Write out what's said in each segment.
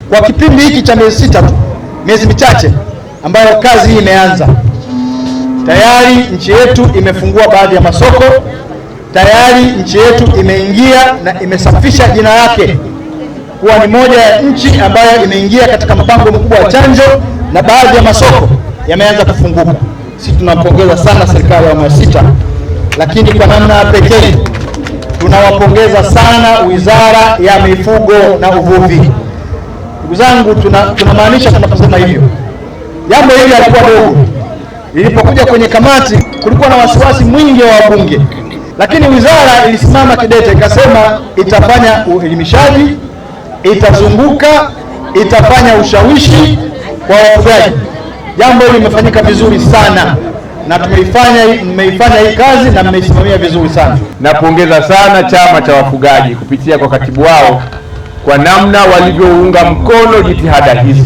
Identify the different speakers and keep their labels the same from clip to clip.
Speaker 1: Kwa kipindi hiki cha miezi michache ambayo kazi hii imeanza, tayari nchi yetu imefungua baadhi ya masoko, tayari nchi yetu imeingia na imesafisha jina lake kuwa ni moja ya nchi ambayo imeingia katika mpango mkubwa wa chanjo, na baadhi ya masoko yameanza kufunguka. Sisi tunampongeza sana serikali ya awamu ya 6, lakini kwa namna pekee tunawapongeza sana Wizara ya Mifugo na Uvuvi. Ndugu zangu, tunamaanisha tunaposema hivyo. Jambo hili halikuwa dogo. Lilipokuja kwenye kamati kulikuwa na wasiwasi mwingi wa wabunge, lakini wizara ilisimama kidete, ikasema itafanya uelimishaji, itazunguka, itafanya ushawishi kwa wafugaji. Jambo hili limefanyika vizuri sana na mmeifanya hii kazi na mmeisimamia vizuri sana.
Speaker 2: Napongeza sana chama cha wafugaji kupitia kwa katibu wao kwa namna walivyounga mkono jitihada hizi.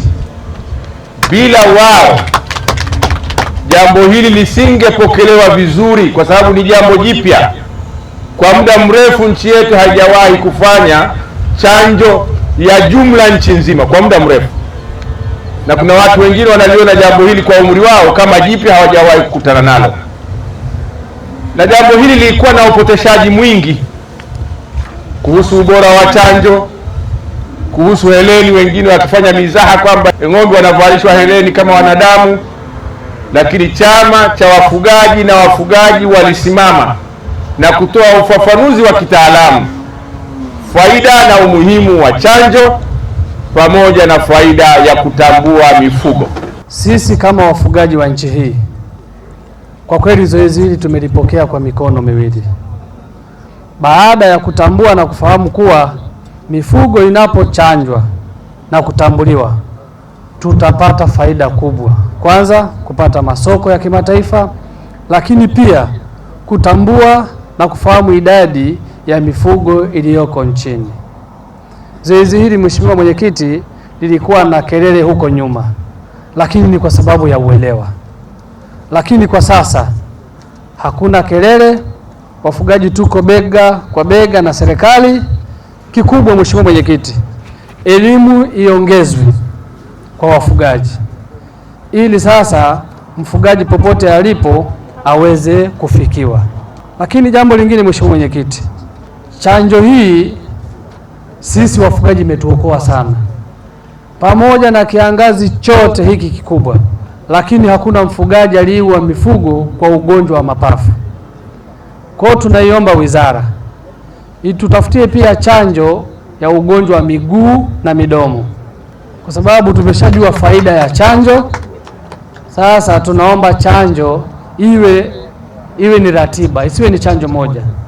Speaker 2: Bila wao jambo hili lisingepokelewa vizuri, kwa sababu ni jambo jipya. Kwa muda mrefu nchi yetu haijawahi kufanya chanjo ya jumla nchi nzima kwa muda mrefu, na kuna watu wengine wanaliona jambo hili kwa umri wao kama jipya, hawajawahi kukutana nalo. Na jambo hili lilikuwa na upotoshaji mwingi kuhusu ubora wa chanjo, kuhusu heleni, wengine wakifanya mizaha kwamba ng'ombe wanavalishwa heleni kama wanadamu. Lakini chama cha wafugaji na wafugaji walisimama na kutoa ufafanuzi wa kitaalamu, faida na umuhimu wa chanjo pamoja na faida ya kutambua mifugo.
Speaker 3: Sisi kama wafugaji wa nchi hii, kwa kweli zoezi hili tumelipokea kwa mikono miwili, baada ya kutambua na kufahamu kuwa mifugo inapochanjwa na kutambuliwa tutapata faida kubwa. Kwanza, kupata masoko ya kimataifa, lakini pia kutambua na kufahamu idadi ya mifugo iliyoko nchini. Zoezi hili, Mheshimiwa Mwenyekiti, lilikuwa na kelele huko nyuma, lakini ni kwa sababu ya uelewa. Lakini kwa sasa hakuna kelele, wafugaji tuko bega kwa bega na serikali. Kikubwa Mheshimiwa Mwenyekiti, elimu iongezwe kwa wafugaji ili sasa mfugaji popote alipo aweze kufikiwa. Lakini jambo lingine Mheshimiwa Mwenyekiti, chanjo hii sisi wafugaji imetuokoa sana, pamoja na kiangazi chote hiki kikubwa, lakini hakuna mfugaji aliyeua mifugo kwa ugonjwa wa mapafu. Kwa hiyo tunaiomba wizara itutafutie pia chanjo ya ugonjwa wa miguu na midomo, kwa sababu tumeshajua faida ya chanjo. Sasa tunaomba chanjo iwe ni ratiba, isiwe ni chanjo moja.